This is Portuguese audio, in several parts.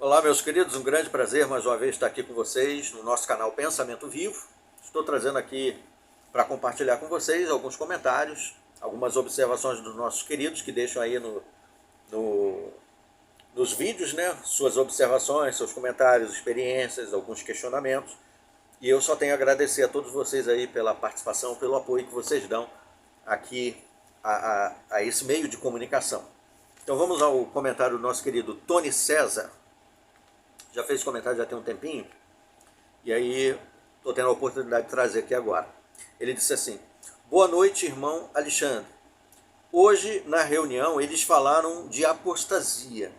Olá, meus queridos, um grande prazer mais uma vez estar aqui com vocês no nosso canal Pensamento Vivo. Estou trazendo aqui para compartilhar com vocês alguns comentários, algumas observações dos nossos queridos que deixam aí nos vídeos, né? Suas observações, seus comentários, experiências, alguns questionamentos. E eu só tenho a agradecer a todos vocês aí pela participação, pelo apoio que vocês dão aqui a esse meio de comunicação. Então vamos ao comentário do nosso querido Tony César. Já fez comentário já tem um tempinho, e aí estou tendo a oportunidade de trazer aqui agora. Ele disse assim: boa noite, irmão Alexandre. Hoje, na reunião, eles falaram de apostasia.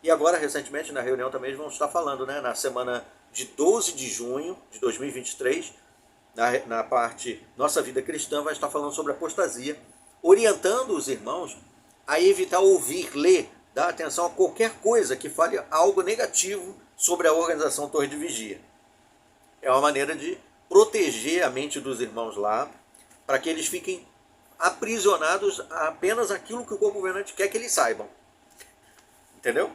E agora, recentemente, na reunião também eles vão estar falando, né? Na semana de 12 de junho de 2023, na parte Nossa Vida Cristã, vai estar falando sobre apostasia, orientando os irmãos a evitar ouvir, ler, dar atenção a qualquer coisa que fale algo negativo sobre a organização Torre de Vigia. É uma maneira de proteger a mente dos irmãos lá, para que eles fiquem aprisionados a apenas aquilo que o governante quer que eles saibam. Entendeu?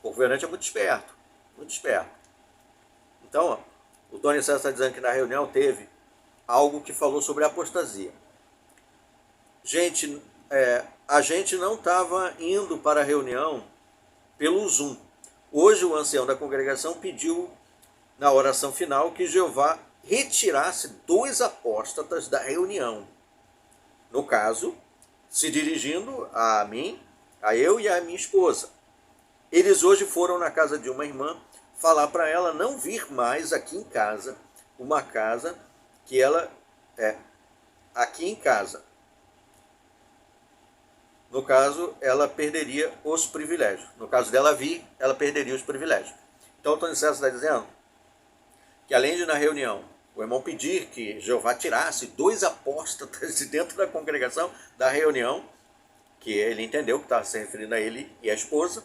O governante é muito esperto, muito esperto. Então, ó, o Tony César está dizendo que na reunião teve algo que falou sobre apostasia. Gente, a gente não estava indo para a reunião pelo Zoom. Hoje o ancião da congregação pediu na oração final que Jeová retirasse 2 apóstatas da reunião. No caso, se dirigindo a mim, a eu e a minha esposa. Eles hoje foram na casa de uma irmã falar para ela não vir mais aqui em casa, uma casa que ela aqui em casa. No caso, ela perderia os privilégios. No caso dela vir, ela perderia os privilégios. Então, o Tony César está dizendo que, além de na reunião, o irmão pedir que Jeová tirasse 2 apóstatas de dentro da congregação da reunião, que ele entendeu que estava se referindo a ele e a esposa,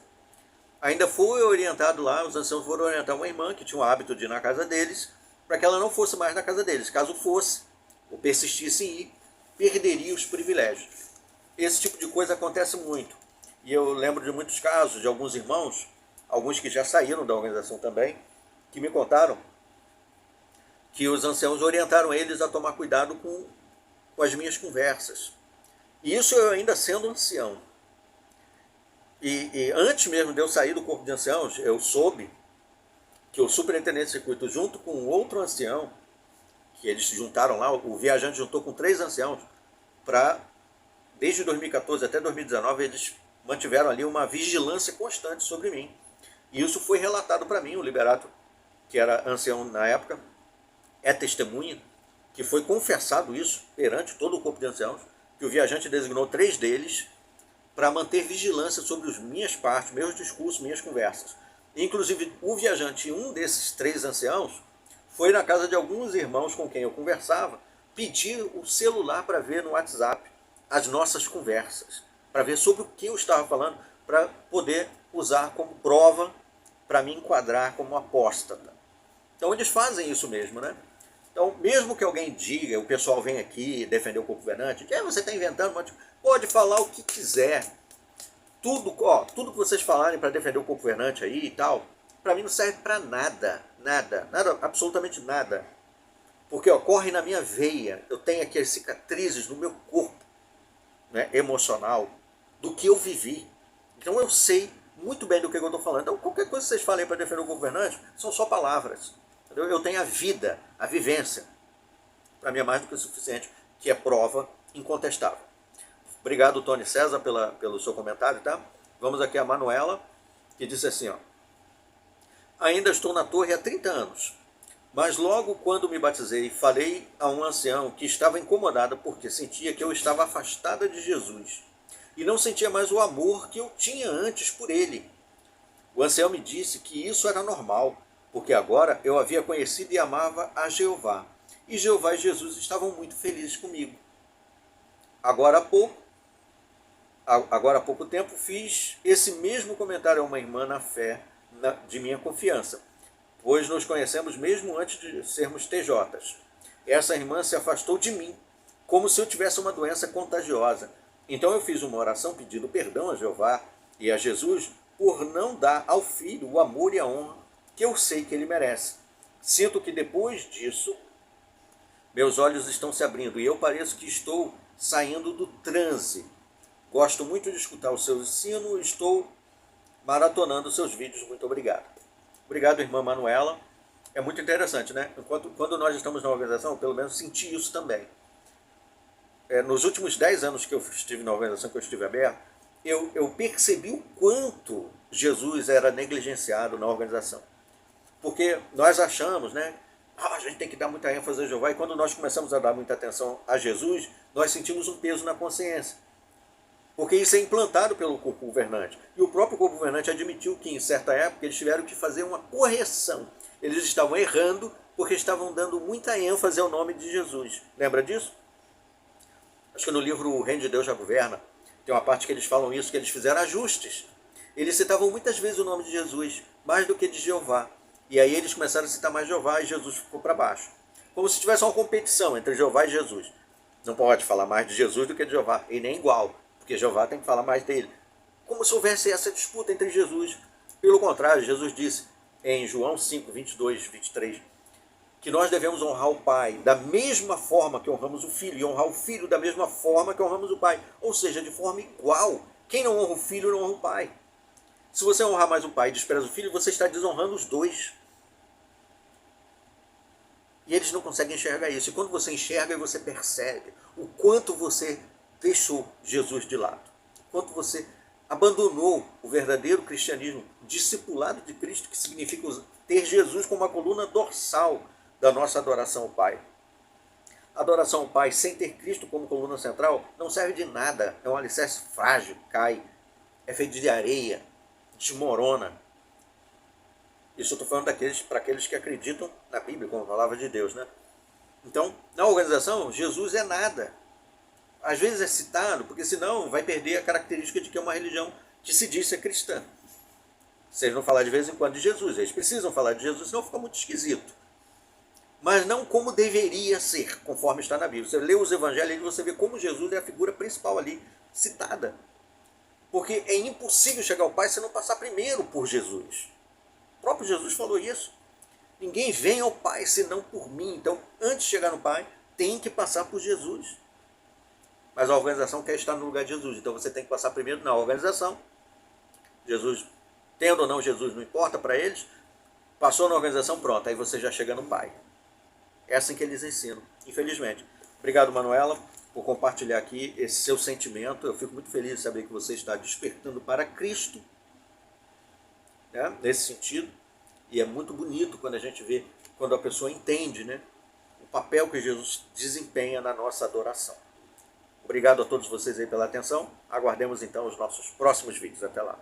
ainda foi orientado lá, os anciãos foram orientar uma irmã que tinha o hábito de ir na casa deles, para que ela não fosse mais na casa deles. Caso fosse, ou persistisse em ir, perderia os privilégios. Esse tipo de coisa acontece muito. E eu lembro de muitos casos de alguns irmãos, alguns que já saíram da organização também, que me contaram que os anciãos orientaram eles a tomar cuidado com as minhas conversas. E isso eu ainda sendo ancião. E antes mesmo de eu sair do corpo de anciãos, eu soube que o superintendente de circuito, junto com outro ancião, que eles se juntaram lá, o viajante juntou com 3 anciãos, desde 2014 até 2019, eles mantiveram ali uma vigilância constante sobre mim. E isso foi relatado para mim, o Liberato, que era ancião na época, é testemunha, que foi confessado isso perante todo o corpo de anciãos, que o viajante designou 3 deles para manter vigilância sobre as minhas partes, meus discursos, minhas conversas. Inclusive, o viajante, um desses 3 anciãos, foi na casa de alguns irmãos com quem eu conversava, pedir o celular para ver no WhatsApp as nossas conversas, para ver sobre o que eu estava falando, para poder usar como prova para me enquadrar como apóstata. Então eles fazem isso mesmo, né? Então, mesmo que alguém diga, o pessoal vem aqui defender o governante, você está inventando, pode falar o que quiser. Tudo que vocês falarem para defender o governante aí e tal, para mim não serve para nada, absolutamente nada. Porque corre na minha veia, eu tenho aqui as cicatrizes no meu corpo, né, emocional, do que eu vivi. Então eu sei muito bem do que eu estou falando. Então qualquer coisa que vocês falem para defender o governante são só palavras. Eu tenho a vida, a vivência. Para mim é mais do que o suficiente, que é prova incontestável. Obrigado, Tony César, pelo seu comentário, tá? Vamos aqui a Manuela, que disse assim, ó: ainda estou na torre há 30 anos, mas logo quando me batizei, falei a um ancião que estava incomodado porque sentia que eu estava afastada de Jesus e não sentia mais o amor que eu tinha antes por ele. O ancião me disse que isso era normal, porque agora eu havia conhecido e amava a Jeová, e Jeová e Jesus estavam muito felizes comigo. Agora há pouco tempo fiz esse mesmo comentário a uma irmã na fé de minha confiança, pois nos conhecemos mesmo antes de sermos TJs. Essa irmã se afastou de mim, como se eu tivesse uma doença contagiosa. Então eu fiz uma oração pedindo perdão a Jeová e a Jesus por não dar ao filho o amor e a honra que eu sei que ele merece. Sinto que depois disso, meus olhos estão se abrindo e eu pareço que estou saindo do transe. Gosto muito de escutar o seu ensino e estou maratonando os seus vídeos. Muito obrigado. Obrigado, irmã Manuela. É muito interessante, né? Quando nós estamos na organização, pelo menos senti isso também. Nos últimos 10 anos que eu estive na organização, que eu estive aberto, eu percebi o quanto Jesus era negligenciado na organização. Porque nós achamos, né? A gente tem que dar muita ênfase a Jeová, e quando nós começamos a dar muita atenção a Jesus, nós sentimos um peso na consciência. Porque isso é implantado pelo corpo governante. E o próprio corpo governante admitiu que, em certa época, eles tiveram que fazer uma correção. Eles estavam errando porque estavam dando muita ênfase ao nome de Jesus. Lembra disso? Acho que no livro O Reino de Deus Já Governa, tem uma parte que eles falam isso, que eles fizeram ajustes. Eles citavam muitas vezes o nome de Jesus, mais do que de Jeová. E aí eles começaram a citar mais Jeová e Jesus ficou para baixo. Como se tivesse uma competição entre Jeová e Jesus. Não pode falar mais de Jesus do que de Jeová, e nem igual, porque Jeová tem que falar mais dele. Como se houvesse essa disputa entre Jesus. Pelo contrário, Jesus disse em João 5, 22, 23, que nós devemos honrar o Pai da mesma forma que honramos o Filho, e honrar o Filho da mesma forma que honramos o Pai. Ou seja, de forma igual. Quem não honra o Filho não honra o Pai. Se você honrar mais o Pai e despreza o Filho, você está desonrando os dois. E eles não conseguem enxergar isso. E quando você enxerga, você percebe o quanto você deixou Jesus de lado. O quanto você abandonou o verdadeiro cristianismo, discipulado de Cristo, que significa ter Jesus como a coluna dorsal da nossa adoração ao Pai. A adoração ao Pai sem ter Cristo como coluna central não serve de nada. É um alicerce frágil, cai, é feito de areia, desmorona. Isso eu estou falando para aqueles que acreditam na Bíblia, como a palavra de Deus, né? Então, na organização, Jesus é nada. Às vezes é citado, porque senão vai perder a característica de que é uma religião que se diz ser cristã. Se eles não falar de vez em quando de Jesus, eles precisam falar de Jesus, senão fica muito esquisito. Mas não como deveria ser, conforme está na Bíblia. Você lê os evangelhos e você vê como Jesus é a figura principal ali, citada. Porque é impossível chegar ao Pai se não passar primeiro por Jesus. O próprio Jesus falou isso. Ninguém vem ao Pai senão por mim. Então, antes de chegar no Pai, tem que passar por Jesus. Mas a organização quer estar no lugar de Jesus. Então você tem que passar primeiro na organização. Jesus, tendo ou não Jesus, não importa para eles. Passou na organização, pronto. Aí você já chega no Pai. É assim que eles ensinam, infelizmente. Obrigado, Manuela, por compartilhar aqui esse seu sentimento. Eu fico muito feliz de saber que você está despertando para Cristo, né, nesse sentido. E é muito bonito quando a gente vê, quando a pessoa entende, né, o papel que Jesus desempenha na nossa adoração. Obrigado a todos vocês aí pela atenção. Aguardemos então os nossos próximos vídeos. Até lá.